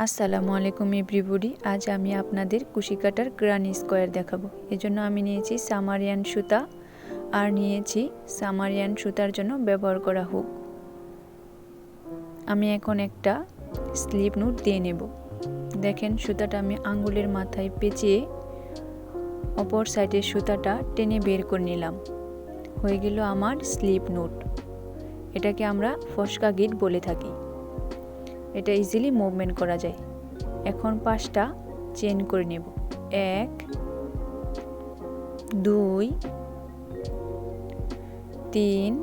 আসসালামু আলাইকুম এভরিবডি। আজ আমি আপনাদের কুশি কাটার গ্রানি স্কোয়ার দেখাবো। এজন্য আমি নিয়েছি সামারিয়ান সুতা আর নিয়েছি সামারিয়ান সুতার জন্য ব্যবহার করা হুক। আমি এখন একটা স্লিপ নোট দিয়ে নেব। দেখেন সুতাটা আমি আঙ্গুলের মাথায় পেঁচিয়ে অপর সাইডের সুতাটা টেনে বের করে নিলাম। হয়ে গেল আমার স্লিপ নোট। এটাকে আমরা ফসকা গিট বলে থাকি। এটা ইজিলি মুভমেন্ট করা যায়। এখন 5টা চেইন করে নেব। 1 2 3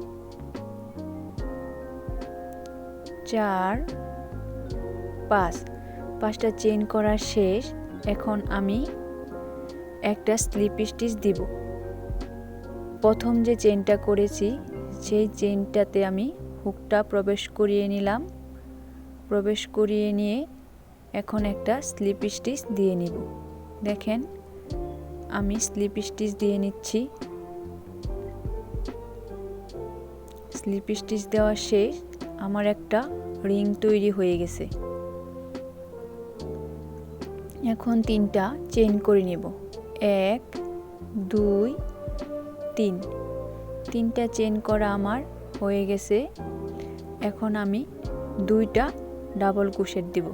4 5। 5টা চেইন করা শেষ। এখন আমি একটা স্লিপ স্টিচ দিব। প্রথম যে চেইনটা করেছি সেই চেইনটাতে আমি হুকটা প্রবেশ করিয়ে নিলাম। প্রবেশ করিয়ে নিয়ে এখন একটা স্লিপ স্টিচ দিয়ে নিব। দেখেন আমি স্লিপ স্টিচ দিয়ে নিচ্ছি। স্লিপ স্টিচ দেওয়া শেষ। আমার একটা রিং তৈরি হয়ে গেছে। এখন 3টা চেইন করে নেব। 1 2 3। 3টা চেইন করা আমার হয়ে গেছে। এখন আমি 2টা ডাবল ক্রোশেট দিব।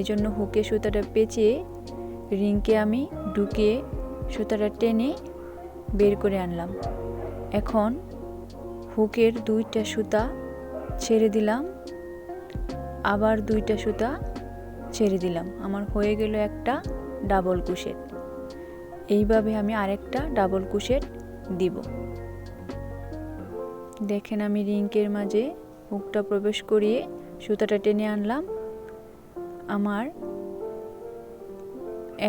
এজন্য হুকে সুতাটা পেঁচিয়ে রিংকে আমি ঢুকিয়ে সুতাটা টেনে বের করে আনলাম। এখন হুকের 2টা সুতা ছেড়ে দিলাম, আবার 2টা সুতা ছেড়ে দিলাম। আমার হয়ে গেল একটা ডাবল ক্রোশেট। এইভাবে আমি আরেকটা ডাবল ক্রোশেট দিব। দেখেন আমি রিংকের মাঝে হুকটা প্রবেশ করিয়ে সুতাটা টেনে আনলাম। আমার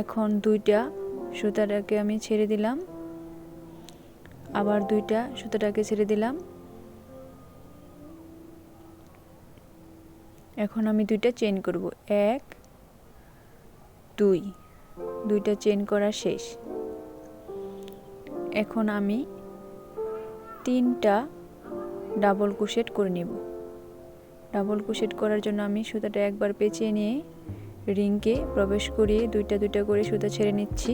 এখন 2টা সুতাটাকে আমি ছেড়ে দিলাম, আবার 2টা সুতাটাকে ছেড়ে দিলাম। এখন আমি 2টা চেইন করব। 1 2। 2টা চেইন করা শেষ। এখন আমি 3টা ডাবল ক্রোশেট করে নেব। ডাবল ক্রোশেট করার জন্য আমি সুতাটা একবার পেঁচিয়ে নিয়ে রিংকে প্রবেশ করিয়ে 2টা করে সুতা ছেড়ে নিচ্ছি।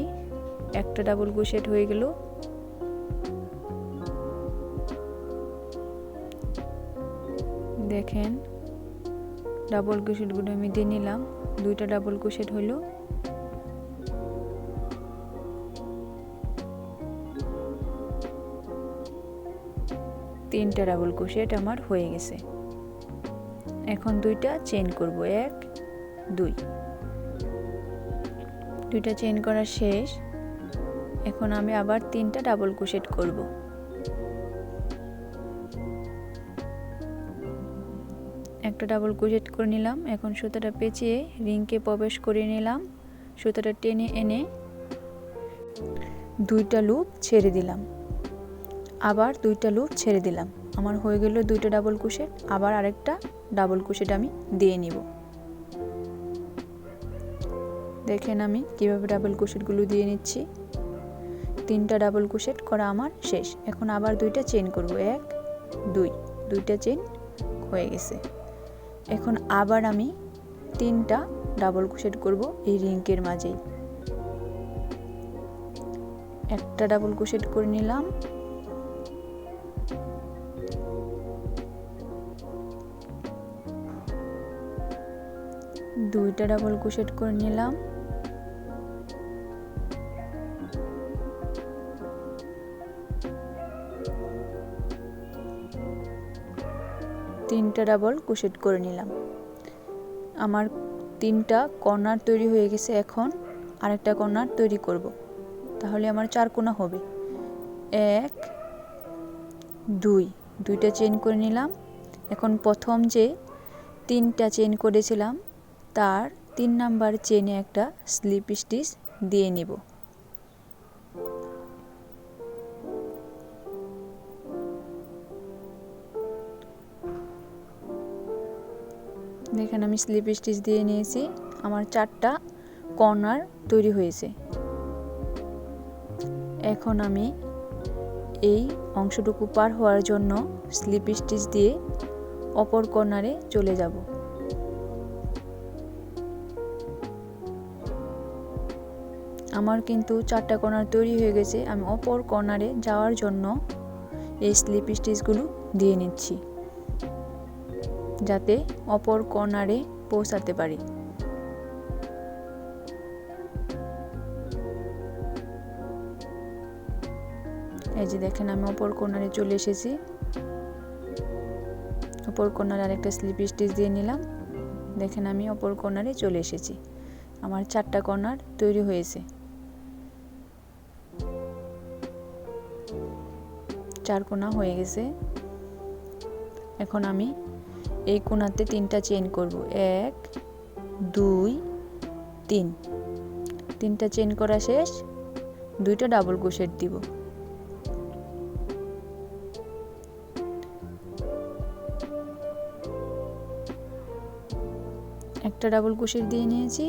একটা ডাবল ক্রোশেট হয়ে গেল। দেখেন ডাবল ক্রোশেটগুলো আমি দিয়ে নিলাম। 2টা ডাবল ক্রোশেট হলো। তিনটা ডাবল ক্রোশেট আমার হয়ে গেছে। এখন 2টা চেইন করব। 1 2। 2টা চেইন করা শেষ। এখন আমি আবার 3টা ডাবল ক্রোশেট করব। একটা ডাবল ক্রোশেট করে নিলাম। এখন সুতাটা পেঁচিয়ে রিংকে প্রবেশ করে নিলাম। সুতাটা টেনে এনে 2টা লুপ ছেড়ে দিলাম, আবার 2টা লুপ ছেড়ে দিলাম। আমার হয়ে গেল 2টা ডাবল ক্রোশেট। আবার আরেকটা ডাবল ক্রোশেট আমি দিয়ে নিব। দেখেন আমি কিভাবে ডাবল ক্রোশেটগুলো দিয়ে নিচ্ছি। 3টা ডাবল ক্রোশেট করা আমার শেষ। এখন আবার 2টা চেইন করব। 1 2। 2টা চেইন হয়ে গেছে। এখন আবার আমি 3টা ডাবল ক্রোশেট করব এই রিংকের মাঝেই। একটা ডাবল ক্রোশেট করে নিলাম, দুইটা ডাবল ক্রোশেট করে নিলাম, তিনটা ডাবল ক্রোশেট করে নিলাম। আমার 3টা কর্নার তৈরি হয়ে গেছে। এখন আরেকটা কর্নার তৈরি করব, তাহলে আমার 4 কোণা হবে। 1 2। 2টা চেইন করে নিলাম। এখন প্রথম যে 3টা চেইন করেছিলাম তার 3 নাম্বার চেইনে একটা স্লিপ স্টিচ দিয়ে নিব। দেখেন আমি স্লিপ স্টিচ দিয়ে নিয়েছি। আমার 4টা কর্নার তৈরি হয়েছে। এখন আমি এই অংশটুকু পার হওয়ার জন্য স্লিপ স্টিচ দিয়ে অপর কর্নারে চলে যাব। আমার কিন্তু 4টা কর্নার তৈরি হয়ে গেছে। আমি অপর কর্নারে যাওয়ার জন্য এই স্লিপ স্টিচগুলো দিয়ে নিচ্ছি, যাতে অপর কর্নারে পৌঁছাতে পারি। এই যে দেখেন, আমি অপর কর্নারে চলে এসেছি। অপর কর্নারে আরেকটা স্লিপ স্টিচ দিয়ে নিলাম। দেখেন, আমি অপর কর্নারে চলে এসেছি। আমার 4টা কর্নার তৈরি হয়েছে। 4 কোণা হয়ে গেছে। এখন আমি এই কোণাতে 3টা চেইন করব। 1 2 3। 3টা চেইন করা শেষ। 2টা ডাবল ক্রোশেট দিব। একটা ডাবল ক্রোশেট দিয়ে নিয়েছি।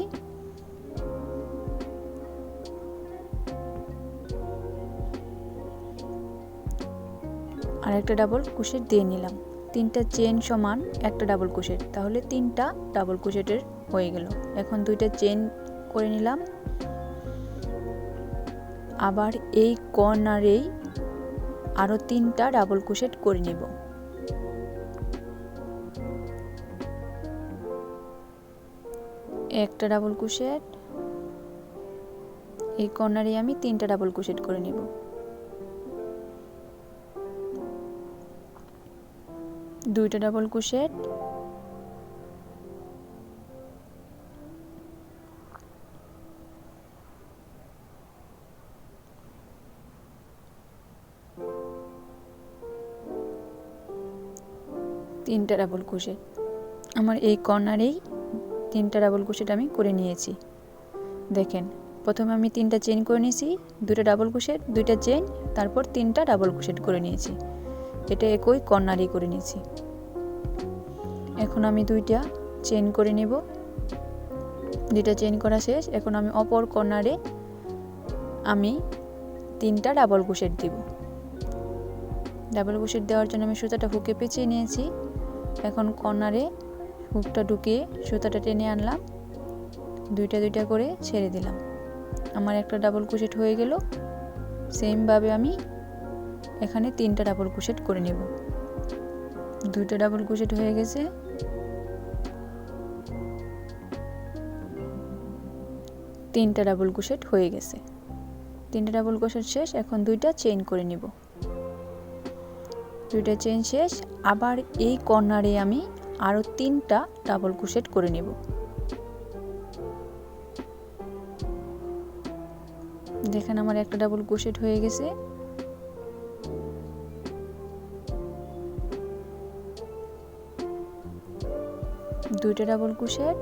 আর একটা ডাবল ক্রোশেট দিয়ে নিলাম। 3টা চেইন সমান একটা ডাবল ক্রোশেট, তাহলে 3টা ডাবল ক্রোশেটের হয়ে গেল। এখন 2টা চেইন করে নিলাম। আবার এই কর্নারেই আরো 3টা ডাবল ক্রোশেট করে নেব। একটা ডাবল ক্রোশেট, এই কর্নারে আমি 3টা ডাবল ক্রোশেট করে নেব। দুইটা ডাবল ক্রোশেট, তিনটা ডাবল ক্রোশেট। আমার এই কর্নারেই 3টা ডাবল ক্রোশেট আমি করে নিয়েছি। দেখেন, প্রথমে আমি 3টা চেইন করে নিয়েছি, 2টা ডাবল ক্রোশেট, 2টা চেইন, তারপর 3টা ডাবল ক্রোশেট করে নিয়েছি। এটা একই কর্নারই করে নিয়েছি। এখন আমি 2টা চেইন করে নেব। 2টা চেইন করা শেষ। এখন আমি অপর কর্নারে আমি 3টা ডাবল ক্রোশেট দিব। ডাবল ক্রোশেট দেওয়ার জন্য আমি সুতাটা হুকে পেঁচিয়ে নিয়েছি। এখন কর্নারে হুকটা ঢুকিয়ে সুতাটা টেনে আনলাম, 2টা করে ছেড়ে দিলাম। আমার একটা ডাবল ক্রোশেট হয়ে গেল। সেম ভাবে আমি এখানে 3টা ডাবল ক্রোশেট করে নেব। 2টা ডাবল ক্রোশেট হয়ে গেছে। তিনটা ডাবল ক্রোশেট হয়ে গেছে। 3টা ডাবল ক্রোশেট শেষ। এখন 2টা চেইন করে নেব। 2টা চেইন শেষ। আবার এই কর্নারে আমি আরো 3টা ডাবল ক্রোশেট করে নেব। দেখেন, আমার একটা ডাবল ক্রোশেট হয়ে গেছে। দুইটা ডাবল ক্রোশেট,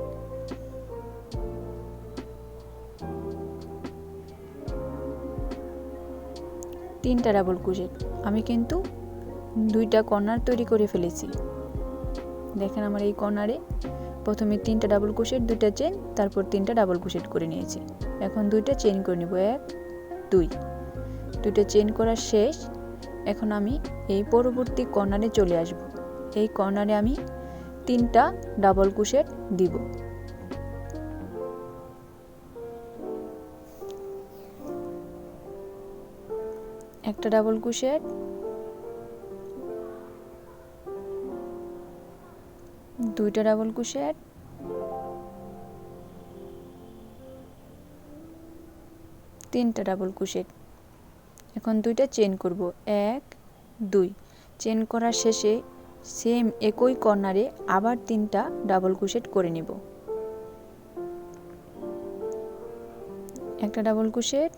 তিনটা ডাবল ক্রোশেট। আমি কিন্তু 2টা কর্নার তৈরি করে ফেলেছি। দেখেন, আমার এই কর্নারে প্রথমে 3টা ডাবল ক্রোশেট, 2টা চেইন, তারপর 3টা ডাবল ক্রোশেট করে নিয়েছি। এখন 2টা চেইন করে নেব। 1 2। 2টা চেইন করা শেষ। এখন আমি এই পরবর্তী কর্নারে চলে আসব। এই কর্নারে আমি 3টা ডাবল ক্রোশেট দিব। একটা ডাবল ক্রোশেট, দুইটা ডাবল ক্রোশেট, তিনটা ডাবল ক্রোশেট। এখন 2টা চেইন করব। 1 2। চেইন করার শেষে সেম একই কর্নারে আবার 3টা ডাবল ক্রোশেট করে নেব। একটা ডাবল ক্রোশেট,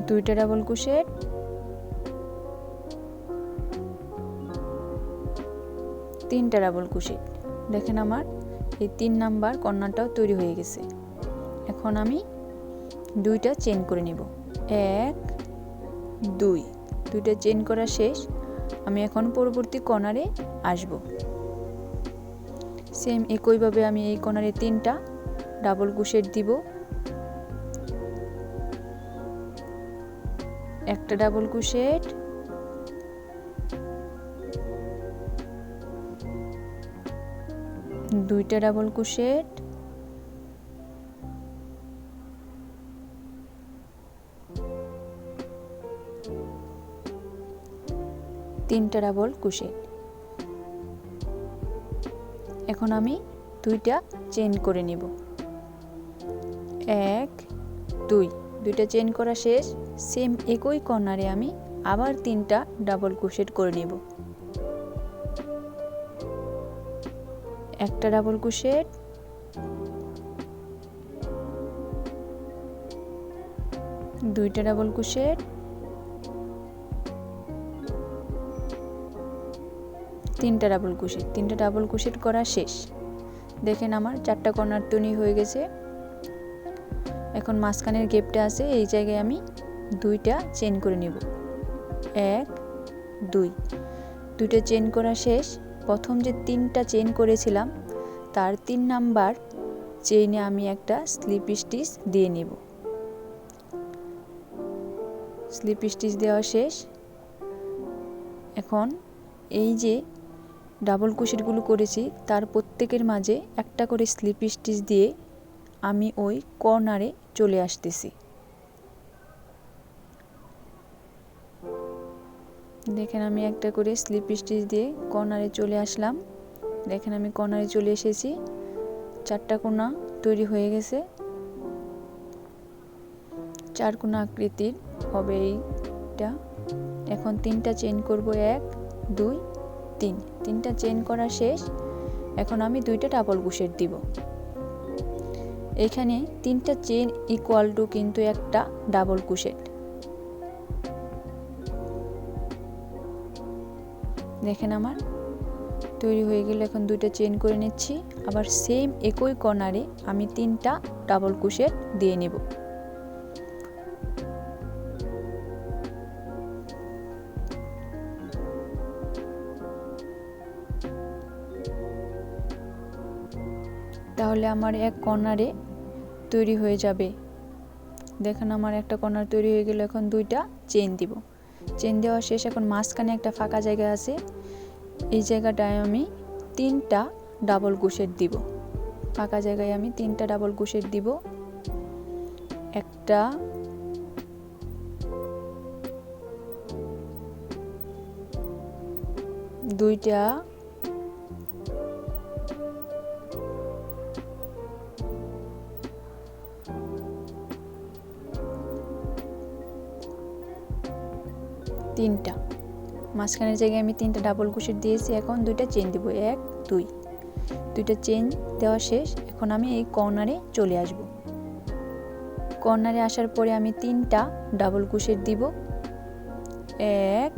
দুইটা ডাবল ক্রোশেট, তিনটা ডাবল ক্রোশেট। দেখেন, আমার এই 3 নাম্বার কর্নারটাও তৈরি হয়ে গেছে। এখন আমি 2টা চেইন করে নিব। 1 2। 2টা চেইন করা শেষ। আমি এখন পরবর্তী কর্নারে আসব। সেম একইভাবে আমি এই কর্নারে 3টা ডাবল ক্রোশেট দিব। একটা ডাবল ক্রোশেট, দুইটা ডাবল ক্রোশেট, তিনটা ডাবল ক্রোশেট। এখন আমি দুইটা চেইন করে নিব, 1 2, দুইটা চেইন করা শেষ। সেম একই কর্নারে আমি আবার তিনটা ডাবল ক্রোশেট করে নিব, একটা ডাবল ক্রোশেট, দুইটা ডাবল ক্রোশেট, তিনটা ডাবল ক্রোশেট। তিনটা ডাবল ক্রোশেট করা শেষ। দেখেন আমার চারটা কর্নার তৈরি হয়ে গেছে। এখন মাঝখানের গ্যাপটা আছে, এই জায়গায় আমি দুইটা চেইন করে নিব, 1 2, দুইটা চেইন করা শেষ। প্রথম যে তিনটা চেইন করেছিলাম তার 3 নাম্বার চেইনে আমি একটা স্লিপ স্টিচ দিয়ে নিব। স্লিপ স্টিচ দেওয়া শেষ। এখন এই যে ডাবল ক্রোশেটগুলো করেছি তার প্রত্যেকের মাঝে একটা করে স্লিপ স্টিচ দিয়ে আমি ওই কর্নারে চলে আসতেছি। দেখেন আমি একটা করে স্লিপ স্টিচ দিয়ে কর্নারে চলে আসলাম। দেখেন আমি কর্নারে চলে এসেছি, চারটা কোণা তৈরি হয়ে গেছে। 4 কোণা আকৃতির হবে এইটা। এখন তিনটা চেইন করব, 1 2 3, তিনটা চেইন করা শেষ। এখন আমি দুইটা ডাবল ক্রোশেট দিব। এখানে তিনটা চেইন ইকুয়াল টু কিন্তু একটা ডাবল ক্রোশেট। দেখেন আমার তৈরি হয়ে গেল। এখন দুইটা চেইন করে নিচ্ছি, আবার সেম একই কর্নারে আমি তিনটা ডাবল ক্রোশেট দিয়ে নেব। তাহলে আমার এক কর্নারে তৈরি হয়ে যাবে। দেখেন আমার একটা কর্নার তৈরি হয়ে গেল। এখন দুইটা চেইন দিব। চেইন দেওয়া শেষ। এখন মাঝখানে একটা ফাঁকা জায়গা আছে, এই জায়গাটায় আমি তিনটা ডাবল ক্রোশেট দিব। ফাঁকা জায়গায় আমি তিনটা ডাবল ক্রোশেট দিব, একটা, দুইটা, তিনটা। মাঝখানের জায়গায় আমি তিনটা ডাবল ক্রোশেট দিয়েছি। এখন দুইটা চেইন দিব, 1 2, দুইটা চেইন দেওয়া শেষ। এখন আমি এই কর্নারে চলে আসব। কর্নারে আসার পরে আমি তিনটা ডাবল ক্রোশেট দিব, 1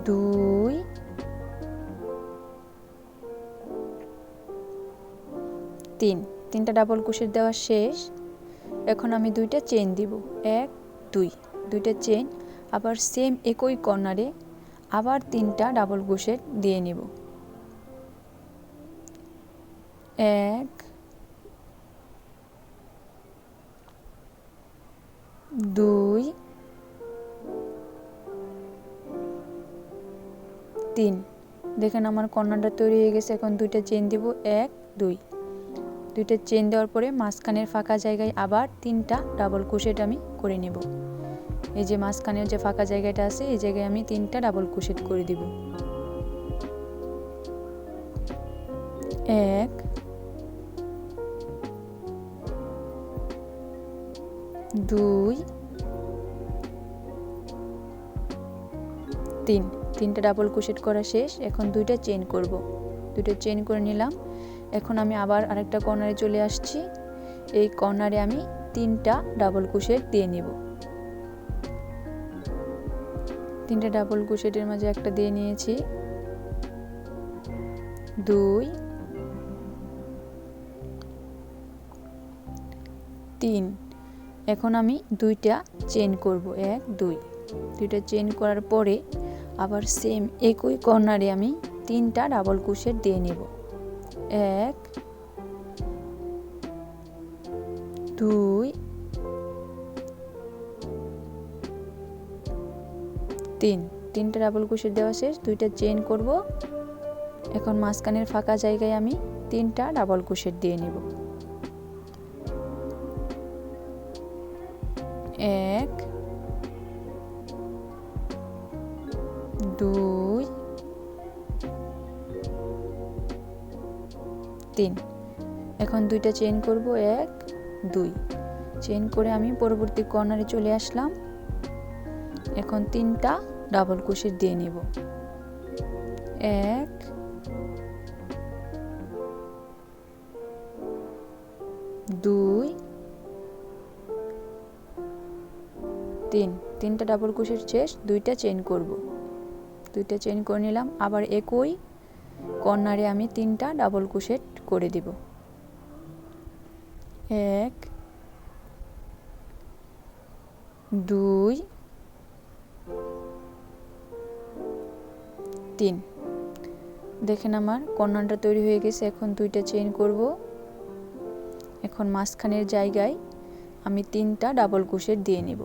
2 3, তিনটা ডাবল ক্রোশেট দেওয়া শেষ। এখন আমি দুইটা চেইন দিব, 1 2, দুইটা চেইন। আবার সেম একই কর্নারে আবার তিনটা ডাবল ক্রোশেট দিয়ে নিব, 1 2 3। দেখেন আমার কর্নারটা তৈরি হয়ে গেছে। এখন দুইটা চেইন দিব, 1 2, দুইটা চেইন দেওয়ার পরে মাঝখানের ফাঁকা জায়গায় আবার তিনটা ডাবল ক্রোশেট আমি করে নেব। এই যে মাঝখানের যে ফাঁকা জায়গাটা আছে এই জায়গায় আমি তিনটা ডাবল ক্রোশেট করে দিব, 1 2 3, তিনটা ডাবল ক্রোশেট করা শেষ। এখন দুইটা চেইন করব, দুইটা চেইন করে নিলাম। এখন আমি আবার আরেকটা কর্নারে চলে আসছি। এই কর্নারে আমি তিনটা ডাবল ক্রোশেট দিয়ে নিব। তিনটা ডাবল ক্রোশেটের মাঝে একটা দিয়ে নিয়েছি, 2 3। এখন আমি দুইটা চেইন করব, 1 2, দুইটা চেইন করার পরে আবার সেম একই কর্নারে আমি তিনটা ডাবল ক্রোশেট দিয়ে নেব, 1 2 3, তিনটা ডাবল ক্রোশেট দেওয়া শেষ, দুইটা চেইন করব। এখন মাঝখানের ফাঁকা জায়গায় আমি তিনটা ডাবল ক্রোশেট দিয়ে নেব। 1 2 3। এখন দুইটা চেইন করব, 1 2 চেইন করে আমি পরবর্তী কর্নারে চলে আসলাম। এখন তিনটা ডাবল ক্রোশেট দিয়ে নেব। 1 2 3। তিনটা ডাবল ক্রোশেট শেষ, দুইটা চেইন করব। দুইটা চেইন করে নিলাম। আবার একই কর্নারে আমি তিনটা ডাবল ক্রোশেট করে দিব। 1 2 3। দেখেন আমার কর্নারটা তৈরি হয়ে গেছে। এখন দুইটা চেইন করব। এখন মাঝখানের জায়গায় আমি তিনটা ডাবল ক্রোশেট দিয়ে নেব।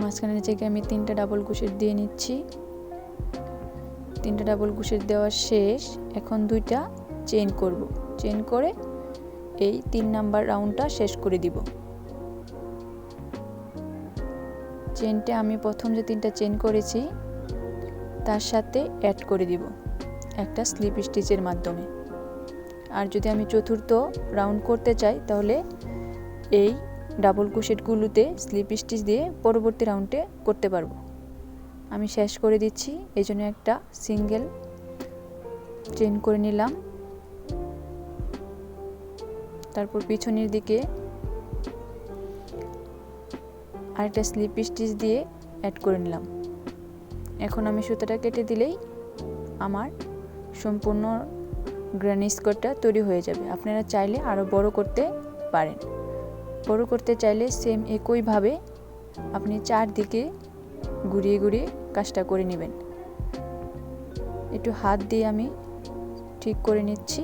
মাঝখানের জায়গায় আমি তিনটা ডাবল ক্রোশেট দিয়ে নিচ্ছি। তিনটা ডাবল ক্রোশেট দেওয়া শেষ। এখন দুইটা চেইন করব। চেইন করে এই 3 নাম্বার রাউন্ডটা শেষ করে দিব। চেইনটা আমি প্রথম যে তিনটা চেইন করেছি তার সাথে অ্যাড করে দিব একটা স্লিপ স্টিচের মাধ্যমে। আর যদি আমি চতুর্থ রাউন্ড করতে চাই তাহলে এই ডাবল ক্রোশেটগুলোতে স্লিপ স্টিচ দিয়ে পরবর্তী রাউন্ডে করতে পারবো। আমি শেষ করে দিচ্ছি, এই জন্য একটা সিঙ্গেল চেইন করে নিলাম। তারপর পিছনের দিকে আরেকটা স্লিপ স্টিচ দিয়ে অ্যাড করে নিলাম। এখন আমি সুতাটা কেটে দিলেই আমার সম্পূর্ণ গ্র্যানি স্কার্টটা তৈরি হয়ে যাবে। আপনারা চাইলে আরও বড় করতে পারেন। বড় করতে চাইলে সেম একইভাবে আপনি চারদিকে ঘুরিয়ে ঘুরিয়ে কাজটা করে নেবেন। একটু হাত দিয়ে আমি ঠিক করে নিচ্ছি।